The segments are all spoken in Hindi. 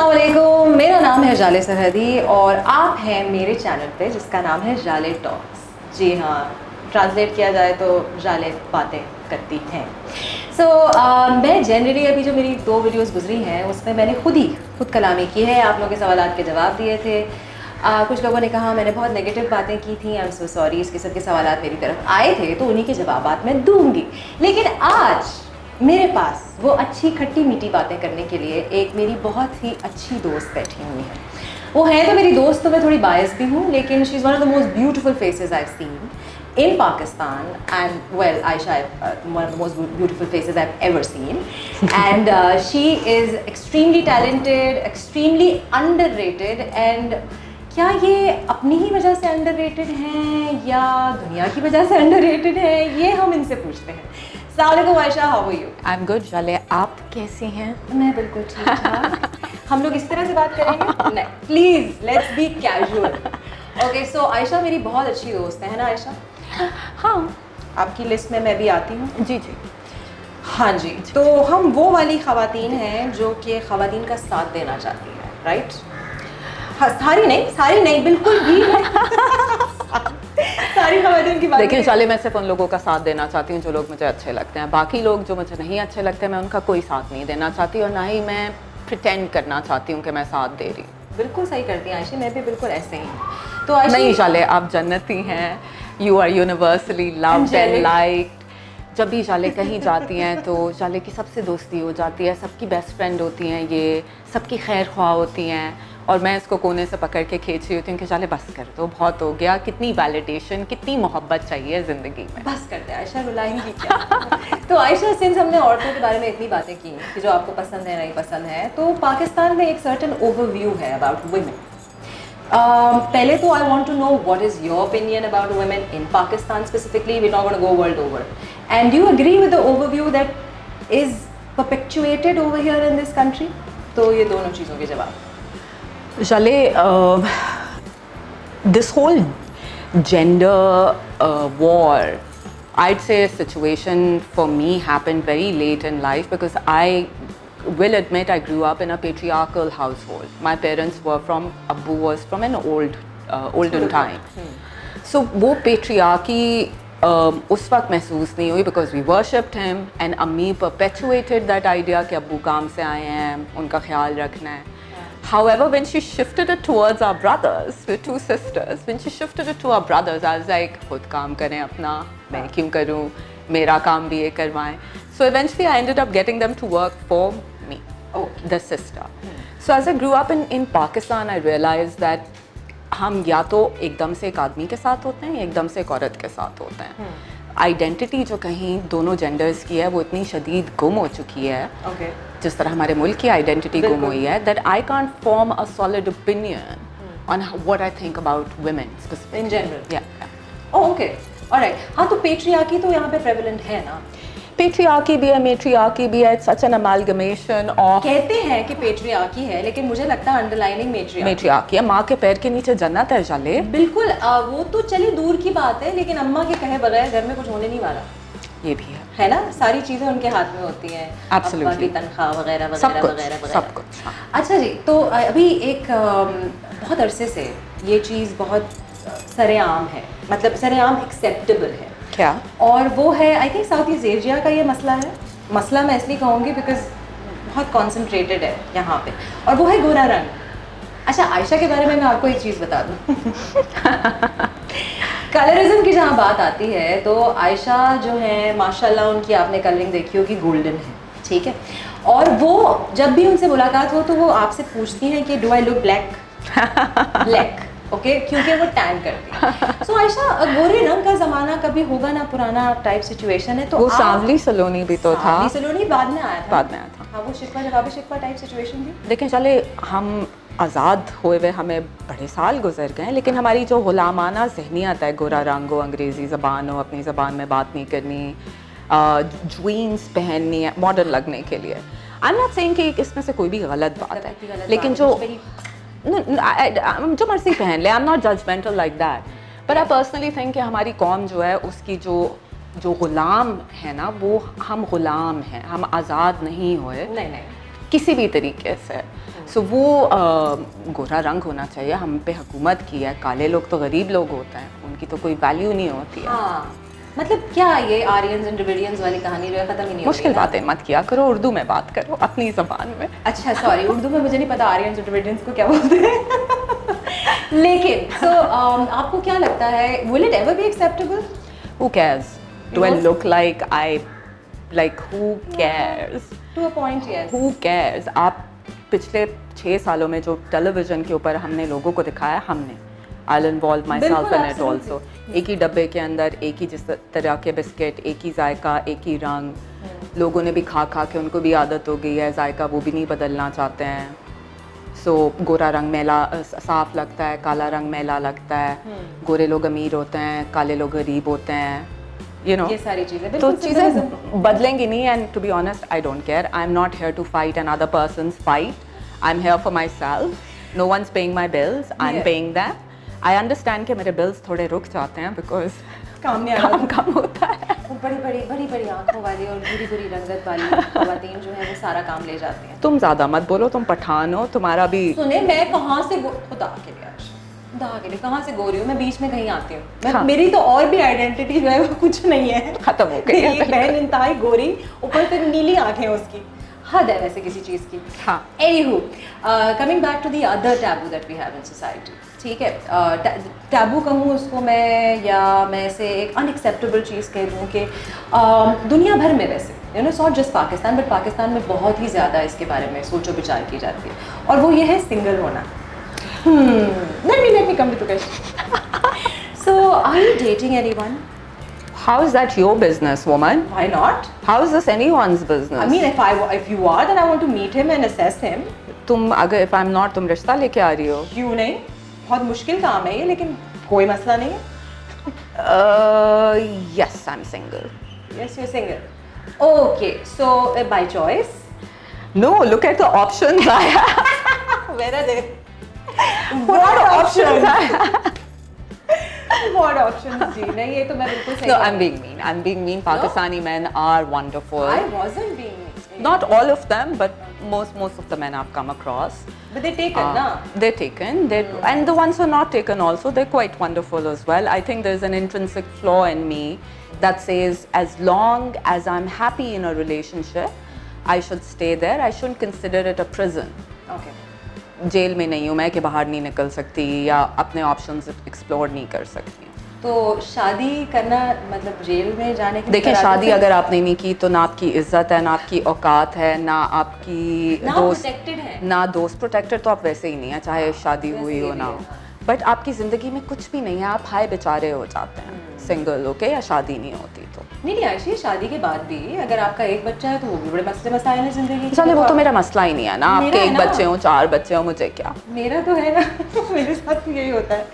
अस्सलाम वालेकुम, मेरा नाम है जाले सरहदी और आप हैं मेरे चैनल पे जिसका नाम है जाले टॉक्स। जी हाँ, ट्रांसलेट किया जाए तो जाले बातें करती हैं। मैं जनरली अभी जो मेरी 2 वीडियोस गुजरी हैं उसमें मैंने खुद कलामी की है, आप लोगों के सवालात के जवाब दिए थे। कुछ लोगों ने कहा मैंने बहुत नेगेटिव बातें की थी, आई एम सो सॉरी, इस किस्म के सवालात मेरी तरफ आए थे तो उन्हीं के जवाबात मैं दूंगी। लेकिन आज मेरे पास वो अच्छी खट्टी मीठी बातें करने के लिए एक मेरी बहुत ही अच्छी दोस्त बैठी हुई है। वो है तो मेरी दोस्त, तो मैं थोड़ी बायस भी हूँ, लेकिन she is one of the most beautiful faces I have seen in Pakistan, and well, Aisha, one of the most beautiful faces I've ever seen, and she is extremely talented, extremely underrated, and क्या ये अपनी ही वजह से underrated हैं या दुनिया की वजह से underrated हैं, ये हम इनसे पूछते हैं। अस्सलाम वालेकुम Ayesha, how are you? I'm good, जाले, आप कैसी हैं? मैं बिल्कुल ठीक ठाक। हम लोग इस तरह से बात करेंगे? नहीं, please let's be casual. Okay, so Ayesha मेरी बहुत अच्छी दोस्त है ना आयशा? हाँ, आपकी लिस्ट में मैं भी आती हूँ। जी जी। हाँ जी, तो हम वो वाली ख़वातीन हैं जो कि ख़वातीन का साथ देना चाहती हैं, राइट? हाँ, सारी नहीं, बिल्कुल भी नहीं। सारी ख़वातीन की बात। लेकिन जाले, मैं सिर्फ उन लोगों का साथ देना चाहती हूँ जो लोग मुझे अच्छे लगते हैं। बाकी लोग जो मुझे नहीं अच्छे लगते मैं उनका कोई साथ नहीं देना चाहती, और ना ही मैं प्रिटेंड करना चाहती हूँ कि मैं साथ दे रही हूँ। बिल्कुल सही करती हैं आयशा, मैं भी बिल्कुल ऐसे ही हूँ। तो आयशा नहीं जाले, आप जन्नती हैं, you are universally loved and liked. जब भी जाले कहीं जाती हैं तो जाले की सबसे दोस्ती हो जाती है, सबकी बेस्ट फ्रेंड होती हैं, ये सबकी खैर ख्वाह होती हैं, और मैं इसको कोने से पकड़ के खींच रही होती हूँ कि जाले बस कर दो, बहुत हो गया, कितनी वैलिडेशन, कितनी मोहब्बत चाहिए ज़िंदगी में। बस कर दे आयशा, रुलाएंगी क्या? तो आयशा, सिंस हमने औरतों के बारे में इतनी बातें की कि जो आपको पसंद है नहीं पसंद है, तो पाकिस्तान में एक सर्टेन ओवरव्यू है अबाउट वुमेन। पहले तो I want to know what is your opinion about women in Pakistan specifically, we not gonna go world over, and you agree with the overview that is perpetuated over here in this country? तो ये दोनों चीज़ों के जवाब। जाले, this whole gender war, I'd say a situation for me happened very late in life, because I will admit I grew up in a patriarchal household. My parents were from, Abbu was from an olden time. So वो patriarchy उस वक्त महसूस नहीं हुई, because we worshipped him, and अम्मी perpetuated that idea कि अब्बू काम से आए हैं, उनका ख्याल रखना है. However, when she shifted it towards our brothers, we're 2 sisters, when she shifted it to our brothers, I was like, खुद काम करें अपना, मैं क्यों करूँ, मेरा काम भी ये करवाएं. So eventually I ended up getting them to work for me, the sister. So as I grew up in Pakistan, I realized that हम या तो एकदम से एक आदमी के साथ होते हैं या एकदम से एक औरत के साथ होते हैं. आइडेंटिटी जो कहीं दोनों जेंडर्स की है वो इतनी शदीद गुम हो चुकी है, जिस तरह हमारे मुल्क की आइडेंटिटी गुम हुई है, that I can't form a solid opinion on what I think about women in general. Okay, alright. हाँ, तो पेट्रियार्की तो यहाँ पे प्रेवलेंट है ना? पेट्रियार्की भी है, मेट्रियार्की भी है, सच एन अमालगमेशन ऑफ. कहते हैं कि पेट्रियार्की है, लेकिन मुझे लगता है अंडरलाइनिंग मेट्रियार्की है. माँ के पैर के नीचे जन्नत है जाले. बिल्कुल, वो तो चलिए दूर की बात है, लेकिन अम्मा के कहे बगैर घर में कुछ होने नहीं वाला. ये भी है ना, सारी चीज़ें उनके हाथ में होती हैं, अब्बा की तनख्वाह वगैरह वगैरह वगैरह सब कुछ. अच्छा जी, तो अभी एक बहुत अरसे से ये चीज़ बहुत सरेआम है, मतलब सरेआम एक्सेप्टेबल है. क्या? और वो है, I think south east Asia का ये मसला है. मसला मैं इसलिए कहूँगी बिकॉज बहुत कॉन्सेंट्रेटेड है यहाँ पे, और वो है गोरा रंग. अच्छा, आयशा के बारे में मैं आपको एक चीज़ बता दूँ. कलरिज्म की जहाँ बात आती है तो आयशा जो है माशाल्लाह, उनकी आपने कलरिंग देखी होगी, गोल्डन है, ठीक है. और वो जब भी उनसे मुलाकात हो तो वो आपसे पूछती हैं कि do I look black? Black, okay, क्योंकि वो टैन करती है. सो आयशा, गोरे रंग का ज़माना कभी होगा ना, पुराना टाइप सिचुएशन है. तो वो सांवली सलोनी भी तो था. सांवली सलोनी बाद में आया था. हाँ, वो शिकवा जवाब शिकवा टाइप सिचुएशन थी. लेकिन चले, हम आज़ाद हुए हुए हमें बड़े साल गुजर गए, लेकिन हमारी जो गुलामाना ज़हनियत है, गोरा रंग हो, अंग्रेज़ी ज़बान हो, अपनी ज़बान में बात नहीं करनी, जीन्स पहननी है मॉडर्न लगने के लिए. आई एम नॉट सेइंग कि इसमें से कोई भी गलत बात है, लेकिन जो मर्जी पहन ले, I am not judgmental like that, but I personally think कि हमारी कौम जो है उसकी जो गुलाम है ना, वो हम गुलाम हैं, हम आज़ाद नहीं हुए. नहीं, किसी भी तरीके से। सो वो गोरा रंग होना चाहिए, हम पे हुकूमत की है, काले लोग तो गरीब लोग होते हैं, उनकी तो कोई वैल्यू नहीं होती है। हाँ, मतलब क्या ये आर्यंस एंड ड्रविडियंस वाली कहानी जो है ख़त्म ही नहीं मुश्किल होगी ना? बातें मत किया करो, उर्दू में बात करो अपनी ज़बान में। अच्छा सॉरी, उर्दू में मुझे नहीं पता आर्यंस और ड्रविडियंस को क्या बोलते हैं। लेकिन आपको क्या लगता है, will it ever be acceptable? Who cares? Do I look like who cares? To a point, yes. Who cares? आप पिछले 6 सालों में जो टेलीविजन के ऊपर हमने लोगों को दिखाया, हमने I'll involve myself बिल्कुल, in it also. absolutely. एक ही डब्बे के अंदर एक ही जिस तरह के बिस्किट, एक ही जायका, एक ही रंग, लोगों ने भी खा खा के उनको भी आदत हो गई है जायका, वो भी नहीं बदलना चाहते हैं। सो गोरा रंग मैला साफ लगता है, काला रंग मैला लगता है, गोरे लोग अमीर होते हैं, काले लोग गरीब होते हैं, you know. ये सारी चीज़ें तो बिल्कुल चीज़ें बदलेंगी नहीं, and to be honest I don't care, I am not here to fight another person's fight, I am here for myself, no one is paying my bills, I am Yeah. Paying them. I understand कि मेरे बिल्स थोड़े रुक जाते हैं बिकॉज काम नहीं आ रहा। काम कम होता है। वो बड़ी बड़ी आंखों वाली और बुरी बुरी रंगत वाली खवातीन जो है वो सारा काम ले जाती हैं। तुम ज़्यादा मत बोलो, तुम पठान हो, तुम्हारा भी सुने, मैं कहाँ से खुदा के लिए खुदा के लिए कहाँ से गोरी हूँ, मैं बीच में कहीं आती हूँ। मैं हाँ। मेरी तो और भी आइडेंटिटी जो है वो कुछ नहीं है, खत्म हो गई है। ये बहन इंतहाई गोरी, ऊपर से नीली आंखें उसकी, हद है वैसे किसी चीज़ की। हाँ। Anywho, coming back to the other taboo that we have in society, ठीक है, टैबू कहूँ उसको मैं, या मैं इसे एक अनएक्सेप्टेबल चीज़ कह दूँ कि दुनिया भर में वैसे you know, not just Pakistan but Pakistan में बहुत ही ज़्यादा इसके बारे में सोचो विचार की जाती है, और वो ये है सिंगल होना। Let me come to the question. So, are you dating anyone? How is that your business, woman? Why not? How is this anyone's business? I mean, if you are, then I want to meet him and assess him. तुम अगर if I'm not, तुम रिश्ता लेके आ रही हो? क्यों नहीं? बहुत मुश्किल काम है ये, लेकिन कोई मसला नहीं है। Yes, I'm single. Yes, you're single. Okay, so by choice. No, look at the options I have. Where are they? What options I have? What options? जी नहीं, ये तो मैं बिल्कुल सही No, कह I'm being mean. I'm being mean. Pakistani men are wonderful. I wasn't being mean. Not all of them, but most of the men I've come across. But they taken, na? They're taken. And the ones who are not taken also, they're quite wonderful as well. I think there's an intrinsic flaw in me that says as long as I'm happy in a relationship, I should stay there. I shouldn't consider it a prison. Okay. Jail में नहीं हूँ मैं कि बाहर नहीं निकल सकती या अपने ऑप्शंस एक्सप्लोर नहीं कर सकती। तो शादी करना मतलब जेल में जाने की देखिए, तरह शादी से- अगर आपने नहीं की तो ना आपकी इज्जत है, ना आपकी औकात है, ना आपकी ना दोस्त protected है। ना दोस्त प्रोटेक्टेड, तो आप वैसे ही नहीं है चाहे शादी वैसे हुई ही हो ना भी हो। है, बट आपकी ज़िंदगी में कुछ भी नहीं है, आप हाय बेचारे हो जाते हैं सिंगल होके या शादी नहीं होती तो। नहीं आयशी, शादी के बाद भी अगर आपका एक बच्चा है तो वो भी बड़े मसले मसाइल हैं जिंदगी के। चलिए, वो तो मेरा मसला ही नहीं है ना, मेरा आपके है एक ना। बच्चे हो, 4 बच्चे हो, मुझे क्या। मेरा तो है ना। मेरे साथ भी यही होता है।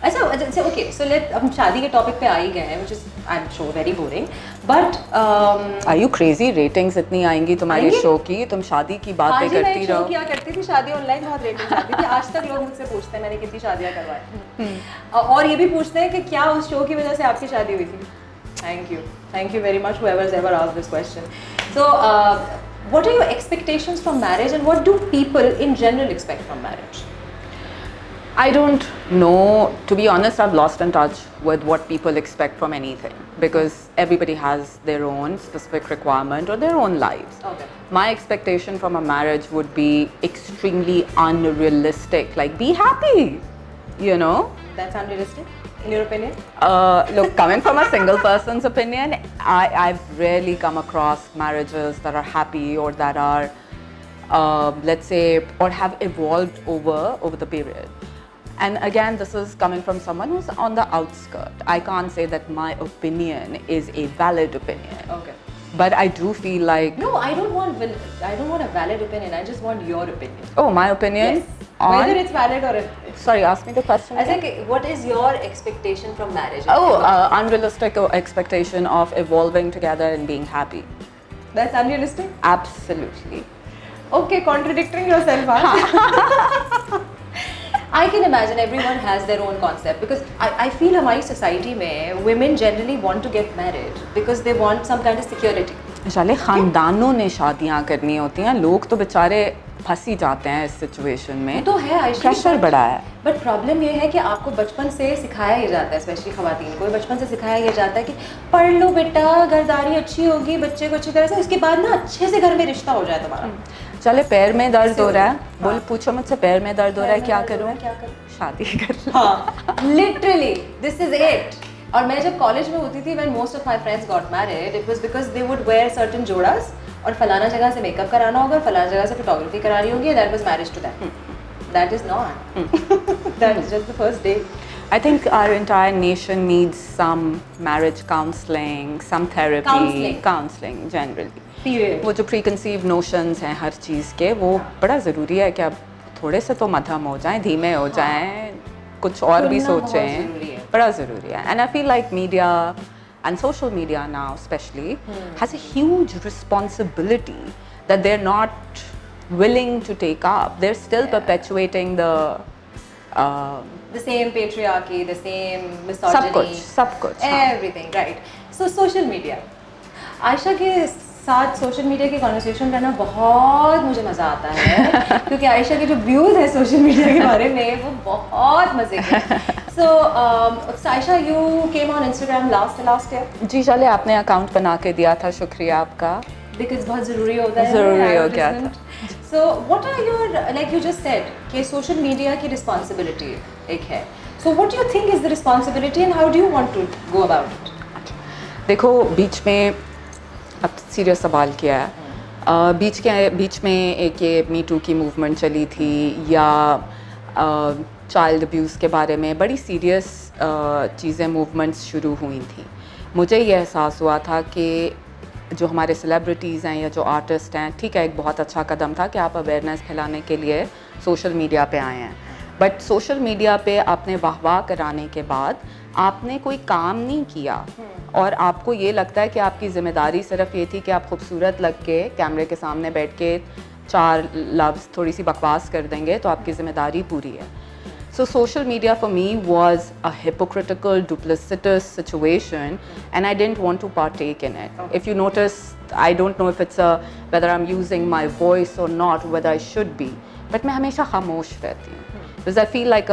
अच्छा ओके, सो लेट, हम शादी के टॉपिक पे आ ही गए हैं, which is I am sure very boring, but are you crazy? Ratings इतनी आएंगी तुम्हारे आएंगी? शो की, तुम शादी की बातें करती शो रहो। किया करती थी, शादी ऑनलाइन बहुत रेटिंग आती थी। आज तक लोग मुझसे पूछते हैं मैंने कितनी शादियां करवाई, और ये भी पूछते हैं कि क्या उस शो की वजह से आपकी शादी हुई थी। Thank you very much whoever has ever asked this question. So what are your expectations from marriage, and what do people in general expect from marriage? I don't know. To be honest, I've lost in touch with what people expect from anything because everybody has their own specific requirement or their own lives. Okay. My expectation from a marriage would be extremely unrealistic. Like, be happy, you know? That's unrealistic, in your opinion? Look, coming from a single person's opinion, I've rarely come across marriages that are happy or that are, let's say, or have evolved over the period. And again, this is coming from someone who's on the outskirt. I can't say that my opinion is a valid opinion. Okay. But I do feel like, No, I don't want a valid opinion. I just want your opinion. oh, my opinion Yes. on... Whether it's valid or Sorry, ask me the question I again. think, what is your expectation from marriage? Oh, unrealistic expectation of evolving together and being happy. That's unrealistic? Absolutely. Okay, contradicting yourself, huh? I can imagine everyone has their own concept because I feel हमारी society में women generally want to get married because they want some kind of security. जाले ख़ानदानों ने शादियाँ करनी होती हैं, लोग तो बेचारे फंस ही जाते हैं इस सिचुएशन में। तो है आयशा, प्रेशर बड़ा है। बट प्रॉब्लम ये है कि आपको बचपन से सिखाया ही जाता है, स्पेशली ख़वातीन को बचपन से सिखाया ही जाता है कि पढ़ लो बेटा, घरदारी अच्छी होगी, बच्चे को अच्छी तरह से, उसके बाद ना अच्छे से घर में रिश्ता हो जाए तुम्हारा। चले पैर में दर्द हो रहा है, बोल पूछो मुझसे पैर में दर्द हो रहा है, क्या करूँ? शादी कर लो। हाँ, लिटरली दिस इज इट। और मैं जब कॉलेज में होती थी, when most of my friends got married, it was because they would wear certain जोड़ास और फलाना जगह से मेकअप कराना होगा, फलाना जगह से फोटोग्राफी करानी होगी, that was marriage to them. That is not. That is just the first day. I think our entire nation needs some marriage counseling, some therapy, counseling generally. Period. वो जो preconceived notions हैं हर चीज़ के, वो बड़ा ज़रूरी है कि अब थोड़े से तो मध्यम हो जाएं, धीमे हो जाएं, कुछ और भी सोचें, बड़ा ज़रूरी है। And I feel like media and social media now especially has a huge responsibility that they're not willing to take up. They're still perpetuating the same patriarchy, the same misogyny, सब कुछ everything, right? So social media. Ayesha के साथ सोशल मीडिया की कॉन्वर्सेशन करना बहुत मुझे मज़ा आता है क्योंकि आयशा के जो व्यूज़ हैं सोशल मीडिया के बारे में वो बहुत मज़े के हैं। So Ayesha, you came on Instagram last year? जी चले, आपने अकाउंट बना के दिया था, शुक्रिया आपका। Because बहुत ज़रूरी होता है, ज़रूरी हो गया था। So what are your, like you just said कि सोशल मीडिया की रिस्पॉन्सिबिलिटी एक है, so what do you think is the responsibility and how do you want to go about it? देखो, बीच में अब सीरियस सवाल किया है। बीच में एक ये मी टू की मूवमेंट चली थी, या चाइल्ड अब्यूज़ के बारे में बड़ी सीरियस चीज़ें, मूवमेंट्स शुरू हुई थी। मुझे ये एहसास हुआ था कि जो हमारे सेलिब्रिटीज़ हैं या जो आर्टिस्ट हैं, ठीक है, एक बहुत अच्छा कदम था कि आप अवेयरनेस फैलाने के लिए सोशल मीडिया पे आए हैं, बट सोशल मीडिया पे आपने वाह कराने के बाद आपने कोई काम नहीं किया और आपको ये लगता है कि आपकी ज़िम्मेदारी सिर्फ ये थी कि आप खूबसूरत लग के कैमरे के सामने बैठ के 4 लफ्ज़ थोड़ी सी बकवास कर देंगे तो आपकी ज़िम्मेदारी पूरी है। So social media for me was a hypocritical, duplicitous situation, and I didn't want to partake in it. If you notice, I don't know if it's whether I'm using my voice or not, whether I should be, but मैं हमेशा खामोश रहती हूँ because I feel like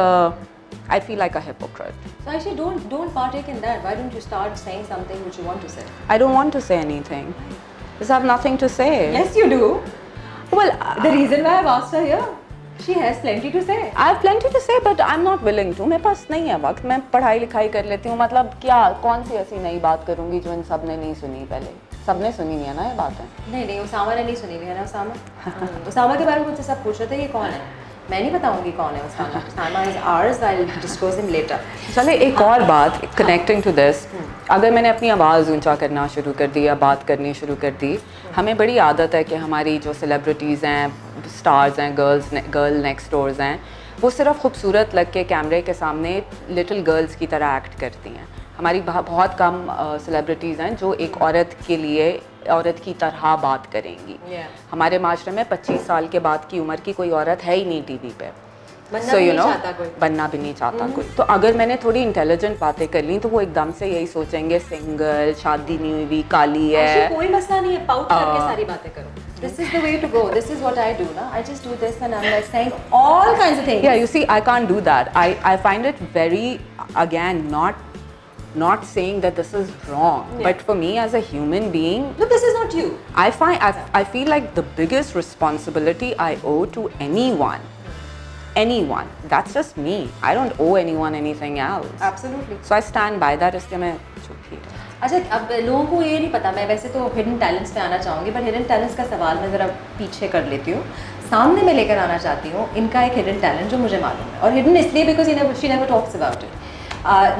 a hypocrite. So actually, don't partake in that. Why don't you start saying something which you want to say? I don't want to say anything because I have nothing to say. Yes, you do. Well, the reason why I've asked her here, she has plenty to say. I have plenty to say, but I'm not willing to. मेरे पास नहीं है वक्त, मैं पढ़ाई लिखाई कर लेती हूँ, मतलब क्या कौन सी ऐसी नई बात करूँगी जो इन सब ने नहीं सुनी पहले। सबने सुनी नहीं है ना ये बातें। नहीं, उसामा ने नहीं सुनी है ना। उसामा के बारे में मुझसे सब पूछ रहे थे, ये कौन है? मैं नहीं बताऊंगी कौन है Usama. Usama is ours, I'll disclose him later. चले, एक और बात कनेक्टिंग टू दिस, अगर मैंने अपनी आवाज़ ऊंचा करना शुरू कर दी या बात करनी शुरू कर दी, हमें बड़ी आदत है कि हमारी जो सेलिब्रिटीज़ हैं, स्टार्स हैं, गर्ल नेक्स्ट डोर्स हैं, वो सिर्फ खूबसूरत लग के कैमरे के सामने लिटिल गर्ल्स की तरह एक्ट करती हैं। हमारी बहुत कम सेलिब्रिटीज़ हैं जो एक औरत के लिए औरत की तरह बात करेंगी। हमारे माशरे में 25 साल के बाद की उम्र की कोई औरत है ही नहीं टीवी पे, बनना भी नहीं चाहता कोई। तो अगर मैंने थोड़ी इंटेलिजेंट बातें कर ली तो वो एकदम से यही सोचेंगे सिंगल, शादी नहीं हुई, काली है। कोई मसला नहीं है, पाउट करके सारी बातें करो। This is the way to go. This is what I do now. I just do this and I'm like saying all kinds of things. Yeah, you see, I can't do that. I find it very, again, not saying that this is wrong, but for me as a human being, no, this is not you. I feel like the biggest responsibility I owe to anyone, that's just me. I don't owe anyone anything else. Absolutely. So I stand by that. इसलिए मैं चुप ही रहती हूँ। अच्छा, अब लोगों को ये नहीं पता, मैं वैसे तो हिडन टैलेंट्स पे आना चाहूँगी, बट हिडन टैलेंट्स का सवाल मैं ज़रा पीछे कर लेती हूँ, सामने मैं लेकर आना चाहती हूँ इनका एक हिडन टैलेंट जो मुझे मालूम है, और हिडन इसलिए because she never talks about it.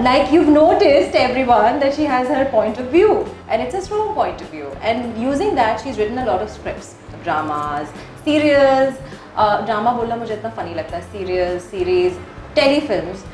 Like you've noticed everyone that she has her point of view and it's a strong point of view, and using that she's written a lot of scripts, dramas, serials, drama बोलना मुझे इतना funny लगता है, serials, series, telefilms,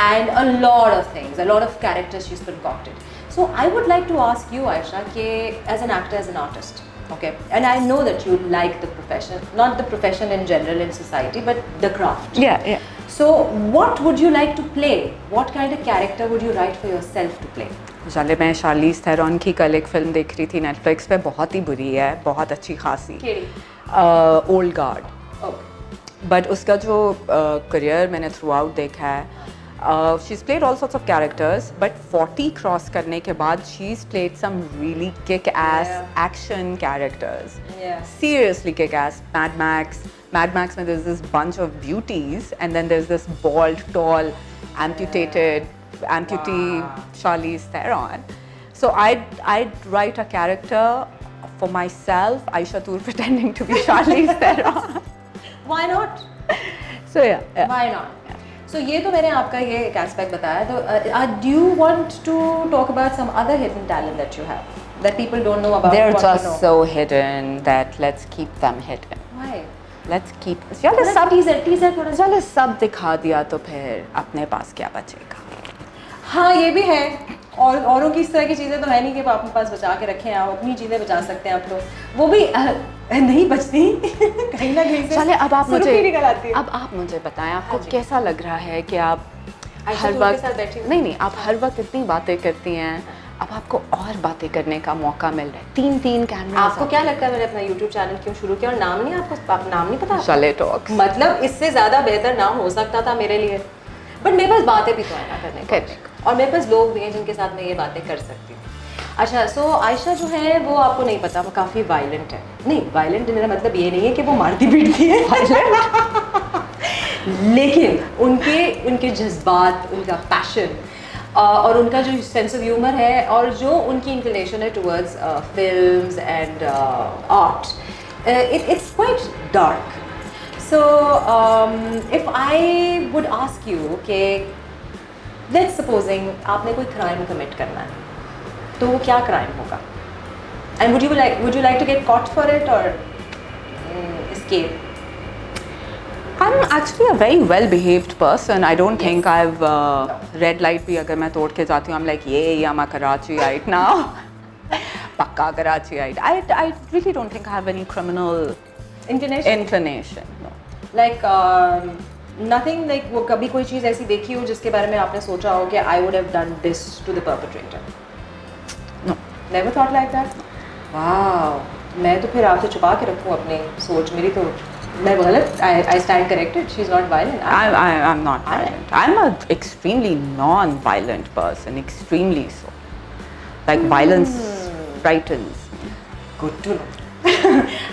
and a lot of things, a lot of characters she's concocted. So I would like to ask you, Aisha, कि as an actor, as an artist, okay, and I know that you like the profession, not the profession in general in society, but the craft. Yeah. So what would you like to play? What kind of character would you write for yourself to play? जाले मैं शार्लीज थेरॉन की कल एक फ़िल्म देख रही थी नेटफ्लिक्स पे, बहुत ही बुरी है, बहुत अच्छी खासी, ओल्ड गार्ड। बट उसका जो करियर मैंने थ्रू आउट देखा है, she is played all sorts of characters, but 40 cross करने के बाद she is played some really kick ass action characters, seriously kick ass. Mad Max में there's this bunch of beauties and then there's this bald, tall, amputee Charlize Theron. So I'd write a character for myself, Aisha Toor pretending to be Charlize Theron. Why not? So yeah. Why not? So ये तो मैंने आपका ये एक एस्पेक्ट बताया, तो do you want to talk about some other hidden talent that you have that people don't know about? They're what you just know? so hidden that let's keep them hidden. Why? Let's keep. चलो सब टीजर थोड़ा सा। चलो सब दिखा दिया तो फिर अपने पास क्या बचेगा? हाँ ये भी है, और औरों की इस तरह की चीज़ें तो है नहीं कि आप अपने पास बचा के रखें, आप अपनी चीज़ें बचा सकते हैं आप, तो वो भी नहीं बचती कहीं ना कहीं से। चले अब आप सुर्खी मुझे निकल आती है। अब आप मुझे बताएं, आपको हाँ जी। कैसा लग रहा है कि आप आयशा हर टूर के वक्त साथ बैठी हूँ। नहीं आप हर वक्त इतनी बातें करती हैं, अब आपको और बातें करने का मौका मिल रहा है, 3 कैमरे। आपको क्या लगता है मैंने अपना YouTube चैनल क्यों शुरू किया, और नाम नहीं, आपको नाम नहीं पता? जाले टॉक्स। मतलब इससे ज़्यादा बेहतर नाम हो सकता था मेरे लिए, बट मेरे पास बातें भी तो है ना करने को, और मेरे पास लोग भी हैं जिनके साथ मैं ये बातें कर सकती हूँ। अच्छा, सो आयशा जो है वो आपको नहीं पता, वो काफ़ी वायलेंट है। नहीं, वायलेंट मेरा मतलब ये नहीं है कि वो मारती पीटती है लेकिन उनके जज्बात, उनका पैशन और उनका जो सेंस ऑफ ह्यूमर है, और जो उनकी इंक्लिनेशन है towards films and art, it's quite dark. So if I would ask you, okay, let's supposing आपने कोई crime commit करना है, तो वो क्या crime होगा? And would you like to get caught for it or escape? I'm actually a very well-behaved person. I don't think I've red light भी अगर मैं तोड़ के जाती हूँ, I'm like yeah, I'm a Karachiite now. पक्का Karachiite. I really don't think I have any criminal inclination. No. Like nothing like वो कभी कोई चीज़ ऐसी देखी हो जिसके बारे में आपने सोचा हो कि I would have done this to the perpetrator? No. Never thought like that? Wow. मैं तो फिर आपसे छुपा के रखूँ अपनी सोच, मेरी तो मैं गलत, I stand corrected. She's not violent. I'm not violent. I'm an extremely non-violent person, extremely so. Like violence frightens. Good to know.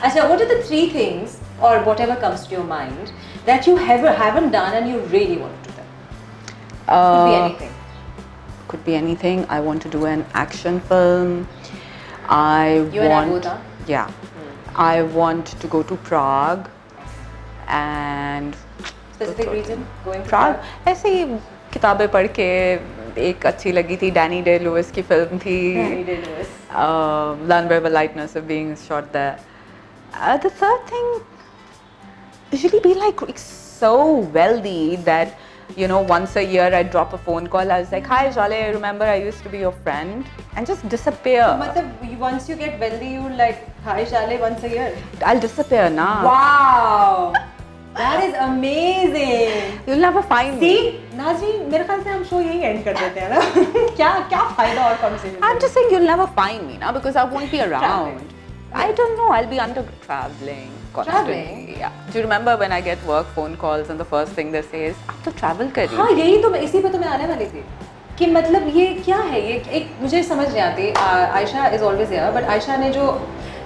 Asha, what are the 3 things or whatever comes to your mind that you haven't done and you really want to do them? Could be anything. Could be anything. I want to do an action film. You and I both, huh? Yeah. I want to go to Prague. And Specific reason going to Prague? ऐसे ही किताबें पढ़ के एक अच्छी लगी थी, डैनी डे लुइस की फिल्म थी, Danny Day-Lewis. Learn by the lightness of being shot there. The third thing, usually be like so wealthy that, you know, once a year I drop a phone call, I was like, hi Jale, remember I used to be your friend, and just disappear. मतलब once you get wealthy, you like, hi Shale, once a year. I'll disappear now. Wow, that is amazing. You'll never find me. See, नाज़रीन, मेरे ख्याल से हम शो यही एंड कर देते हैं ना क्या फायदा और conversation? I'm just saying you'll never find me now because I won't be around. Traveling. I don't know. I'll be under traveling constantly. Traveling? Yeah. Do you remember when I get work phone calls and the first thing they say is, "आप तो travel कर रही हाँ, हो?" यही तो इसी पे तो मैं आने वाली थी कि मतलब ये क्या है, ये एक मुझे समझ नहीं आती। Ayesha is always here, but Ayesha ने जो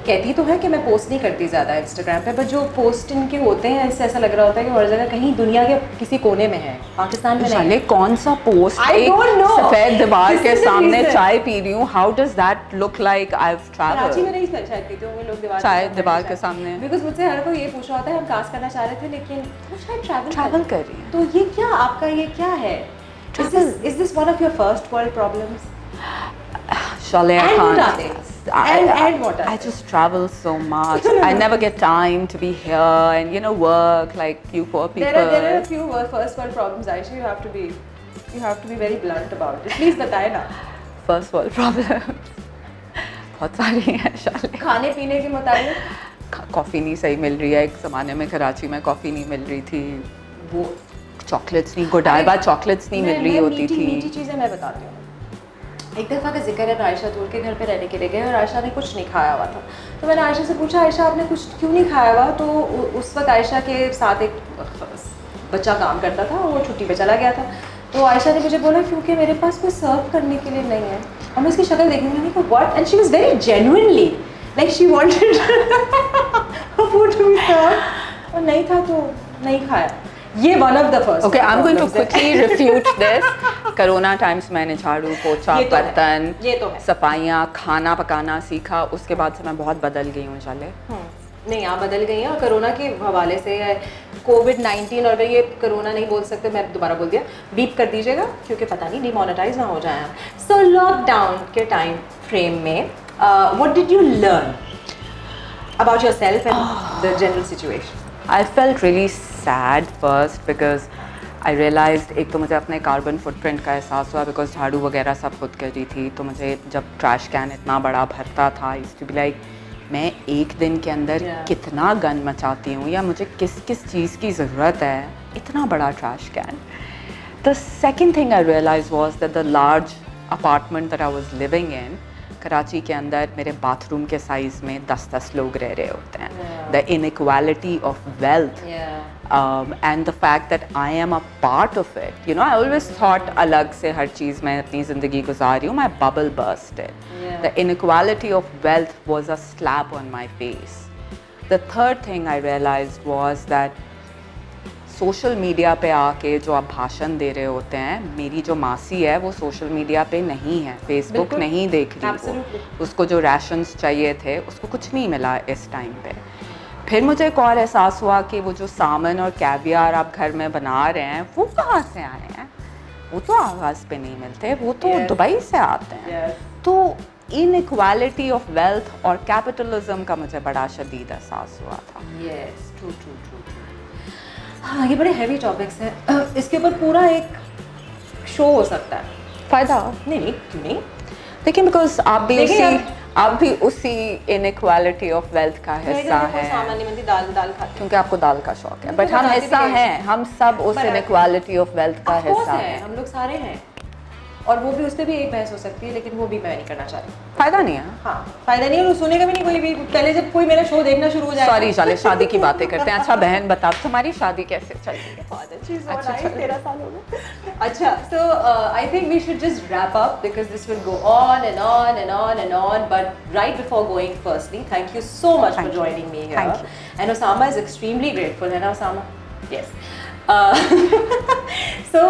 कहती तो है कि मैं पोस्ट नहीं करती ज़्यादा इंस्टाग्राम पे, बट जो पोस्ट इनके होते हैं इससे ऐसा लग रहा होता है कि हर जगह कहीं दुनिया के किसी कोने में है, पाकिस्तान में नहीं। शाले कौन सा पोस्ट I don't know. सफेद दीवार This के is the सामने reason. चाय पी रही हूँ? How does that look like I've Karachi में traveled? नहीं शायद पीते होंगे लोग दीवार के सामने। बिकॉज मुझसे हर कोई ये पूछा होता है, हम कास्ट करना चाह रहे थे लेकिन वो शायद Travel कर रही है। तो ये क्या आपका ये क्या है? Is this one of your first world problems? Shale, I And what can't. are they? And what are I they? just travel so much. I never get time to be here and, you know, work like you poor people. There are a few first world problems. Actually, you have to be very blunt about it. Please बताए ना। First world problems. बहुत सारी हैं शाले। खाने पीने के मुताबिक कॉफ़ी नहीं सही मिल रही है, एक ज़माने में कराची में कॉफ़ी नहीं मिल रही थी, वो चॉकलेट्स नहीं, गोडाइबा चॉकलेट्स नहीं मिल रही होती थी। मीठी चीज़ें मैं बताती हूँ। एक दफ़ा का जिक्र है, आयशा दूर के घर पे रहने के लिए गए और आयशा ने कुछ नहीं खाया हुआ था। तो मैंने आयशा से पूछा, आयशा आपने कुछ क्यों नहीं खाया हुआ? तो उस वक्त आयशा के साथ एक बच्चा काम करता था, वो छुट्टी पे चला गया था। तो आयशा ने मुझे बोला क्योंकि मेरे पास कोई सर्व करने के लिए नहीं है। और मैं उसकी शक्ल देखी, मैंने कहा what, and she was very genuinely like she wanted food to be serve, और नहीं था तो नहीं खाया। ये one of the first. Okay, I'm going to quickly refute this. Corona times मैंने झाड़ू पोछा बर्तन सफाइयाँ खाना पकाना सीखा, उसके बाद से मैं बहुत बदल गई हूँ जाले। नहीं, आप बदल गई हैं। और कोरोना के हवाले से कोविड-19, और ये कोरोना नहीं बोल सकते, मैं दोबारा बोल दिया, बीप कर दीजिएगा क्योंकि पता नहीं डिमोनेटाइज ना हो जाए। सो लॉकडाउन के टाइम फ्रेम में what did you learn about yourself and the general situation? I felt really sad first because I realized, एक तो मुझे अपने कार्बन फुटप्रिंट का एहसास हुआ बिकॉज झाड़ू वगैरह सब खुद कर रही थी। तो मुझे जब ट्रैश कैन इतना बड़ा भरता था, यूज्ड टू बी लाइक मैं एक दिन के अंदर कितना गंद मचाती हूँ, या मुझे किस किस चीज़ की ज़रूरत है इतना बड़ा trash can. The second thing I realize was that the large apartment that I was living in Karachi के अंदर मेरे बाथरूम के साइज़ में 10-10 लोग रह रहे होते हैं। The inequality of wealth and the fact that I am a part of it, you know, I always thought अलग से हर चीज़ में अपनी ज़िंदगी गुजार रही हूँ, my bubble bursted. The inequality of wealth was a slap on my face. The third thing I realised was that social media पे आके जो आप भाषण दे रहे होते हैं, मेरी जो मासी है वो सोशल मीडिया पे नहीं है, फेसबुक नहीं देख रही वो, उसको जो राशंस चाहिए थे उसको कुछ नहीं मिला इस टाइम पे। फिर मुझे एक और एहसास हुआ कि वो जो सामन और कैवियार आप घर में बना रहे हैं वो कहाँ से आए हैं, वो तो आगाज़ पे नहीं मिलते, वो तो दुबई से आते हैं। तो इनइक्वालिटी ऑफ वेल्थ और कैपिटलिज्म का मुझे बड़ा शदीद एहसास हुआ था। Yes, true true true. हाँ, ये बड़े हैवी टॉपिक्स हैं, इसके ऊपर पूरा एक शो हो सकता है। फ़ायदा नहीं नहीं, क्यों नहीं? देखिए बिकॉज आप भी उसी इनइक्वालिटी ऑफ वेल्थ का हिस्सा है, दाल खाते क्योंकि आपको दाल का शौक है, बट हम हिस्सा हैं, हम सब उस इनइक्वालिटी ऑफ वेल्थ का हिस्सा हैं। हम लोग सारे हैं, और वो भी, उस पर भी एक बहस हो सकती है, लेकिन वो भी मैं नहीं करना चाहती। फ़ायदा नहीं है। हाँ, फ़ायदा नहीं है, और सुनेगा भी नहीं कोई भी। पहले जब कोई मेरा शो देखना शुरू हो जाए, सॉरी चले शादी की बातें करते हैं। अच्छा बहन बता, तुम्हारी शादी कैसे चल रही है? बहुत अच्छी, 13 साल हो गए। अच्छा, so I think we should just wrap up because this will go on and on and on and on. But right before going, firstly, thank you so much for joining me here. Thank you. And Osama is extremely grateful, है ना Osama? Yes. So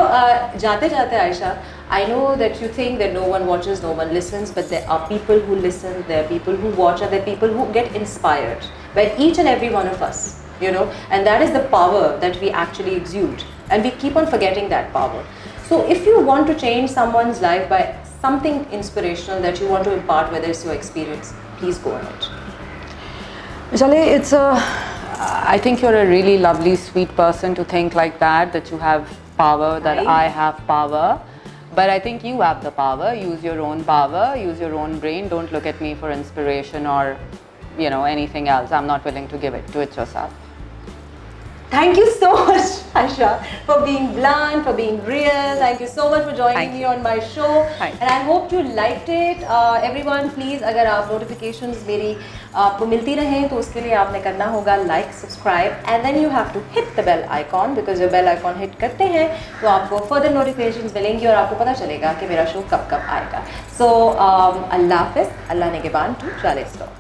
जाते जाते Ayesha, I know that you think that no one watches, no one listens, but there are people who listen, there are people who watch, and there are people who get inspired by each and every one of us, you know, and that is the power that we actually exude, and we keep on forgetting that power. So if you want to change someone's life by something inspirational that you want to impart, whether it's your experience, please go ahead. Jale, I think you're a really lovely, sweet person to think like that you have power, that I have power. But I think you have the power. Use your own power, use your own brain. Don't look at me for inspiration or, you know, anything else. I'm not willing to give it. Do it yourself. Thank you so much, Aisha, for being blunt, for being real. Thank you so much for joining me on my show. And I hope you liked it. Everyone, please, अगर आप notifications मेरी आपको मिलती रहें तो उसके लिए आपने करना होगा like, subscribe, and then you have to hit the bell icon, because जब bell icon hit करते हैं तो आपको further notifications मिलेंगी और आपको पता चलेगा कि मेरा शो कब कब आएगा. So, अल्लाह हाफ़िज़, अल्लाह निगहबान to Jale Talks.